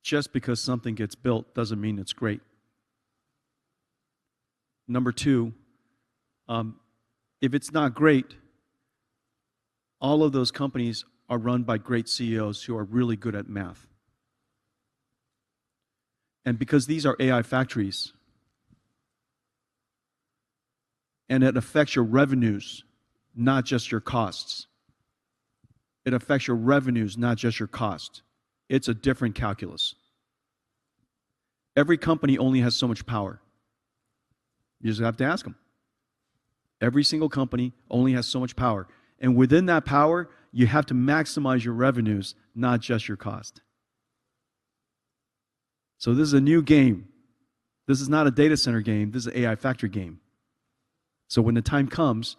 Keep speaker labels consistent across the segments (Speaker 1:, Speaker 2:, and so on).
Speaker 1: just because something gets built doesn't mean it's great. Number two, if it's not great, all of those companies are run by great CEOs who are really good at math. And because these are AI factories, and it affects your revenues, not just your costs. It affects your revenues, not just your cost. It's a different calculus. Every company only has so much power. You just have to ask them. Every single company only has so much power. And within that power, you have to maximize your revenues, not just your cost. So this is a new game. This is not a data center game. This is an AI factory game. So when the time comes,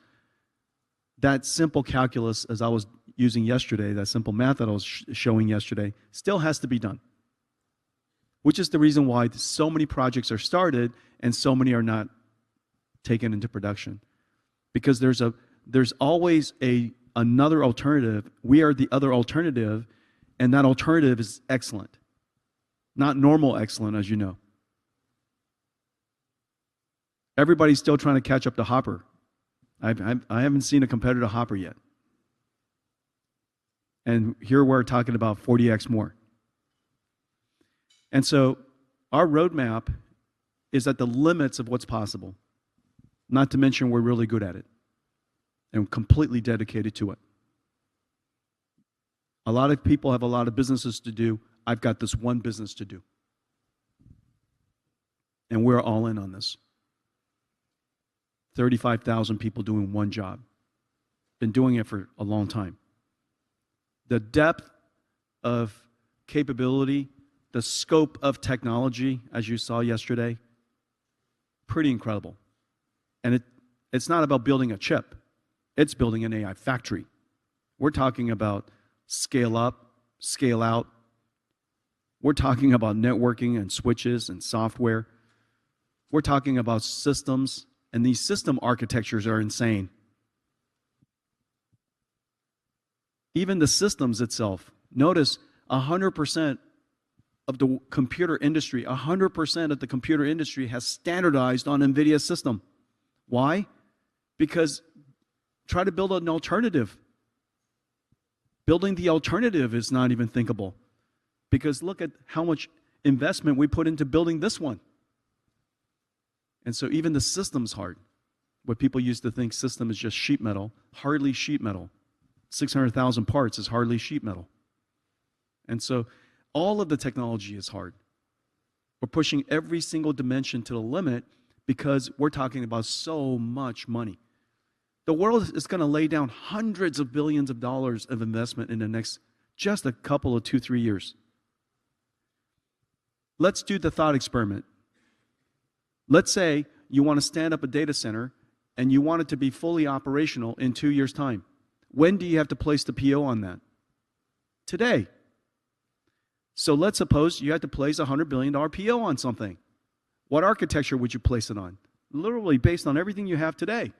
Speaker 1: that simple calculus, as I was using yesterday, that simple math that I was showing yesterday, still has to be done. Which is the reason why so many projects are started and so many are not taken into production. Because there's always another alternative. We are the other alternative, and that alternative is excellent. Not normal excellent, as you know. Everybody's still trying to catch up to Hopper. I haven't seen a competitor to Hopper yet. And here we're talking about 40x more. And so our roadmap is at the limits of what's possible. Not to mention we're really good at it and completely dedicated to it. A lot of people have a lot of businesses to do. I've got this one business to do. And we're all in on this. 35,000 people doing one job. Been doing it for a long time. The depth of capability, the scope of technology, as you saw yesterday, pretty incredible. And it's not about building a chip. It's building an AI factory. We're talking about scale up, scale out. We're talking about networking and switches and software. We're talking about systems, and these system architectures are insane. Even the systems itself. Notice 100% of the computer industry, 100% of the computer industry has standardized on Nvidia's system. Why? Because try to build an alternative. Building the alternative is not even thinkable. Because look at how much investment we put into building this one. And so even the system's hard. What people used to think system is just sheet metal, hardly sheet metal. 600,000 parts is hardly sheet metal. And so all of the technology is hard. We're pushing every single dimension to the limit because we're talking about so much money. The world is going to lay down hundreds of billions of dollars of investment in the next just a couple of 2-3 years. Let's do the thought experiment. Let's say you want to stand up a data center and you want it to be fully operational in 2 years' time. When do you have to place the PO on that? Today. So let's suppose you had to place a $100 billion PO on something. What architecture would you place it on? Literally based on everything you have today.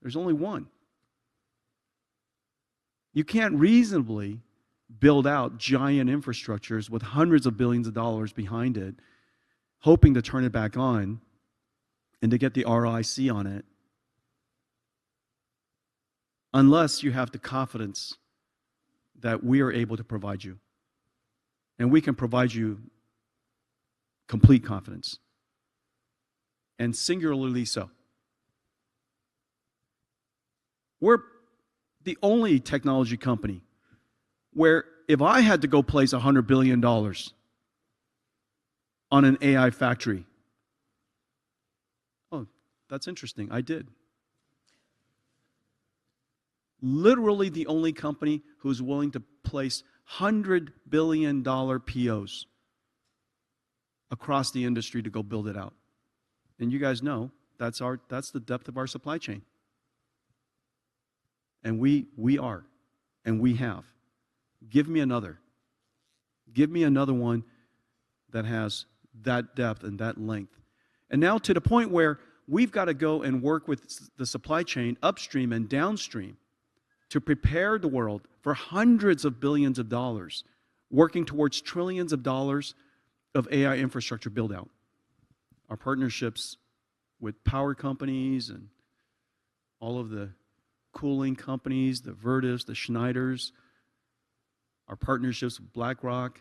Speaker 1: There's only one. You can't reasonably build out giant infrastructures with hundreds of billions of dollars behind it, hoping to turn it back on and to get the ROIC on it, unless you have the confidence that we are able to provide you. And we can provide you complete confidence. And singularly so. We're the only technology company where if I had to go place $100 billion on an AI factory, oh, that's interesting, I did. Literally the only company who's willing to place $100 billion POs across the industry to go build it out. And you guys know that's the depth of our supply chain. And we are, and we have. Give me another. Give me another one that has that depth and that length. And now to the point where we've got to go and work with the supply chain upstream and downstream to prepare the world for hundreds of billions of dollars, working towards trillions of dollars of AI infrastructure build out. Our partnerships with power companies and all of the cooling companies, the Vertivs, the Schneiders, our partnerships with BlackRock,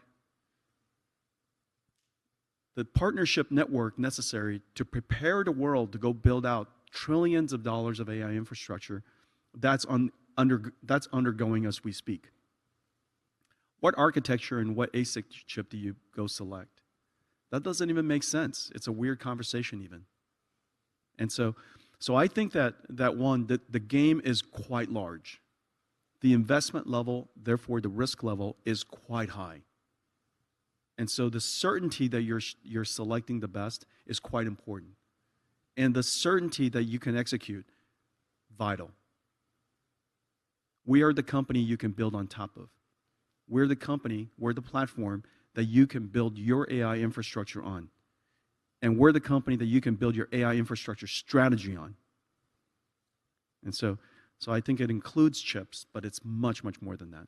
Speaker 1: the partnership network necessary to prepare the world to go build out trillions of dollars of AI infrastructure, that's undergoing as we speak. What architecture and what ASIC chip do you go select? That doesn't even make sense. It's a weird conversation even. And so I think that the game is quite large. The investment level, therefore the risk level, is quite high. And so the certainty that you're selecting the best is quite important. And the certainty that you can execute, vital. We are the company you can build on top of. We're the company, we're the platform that you can build your AI infrastructure on. And we're the company that you can build your AI infrastructure strategy on. And so I think it includes chips, but it's much, much more than that.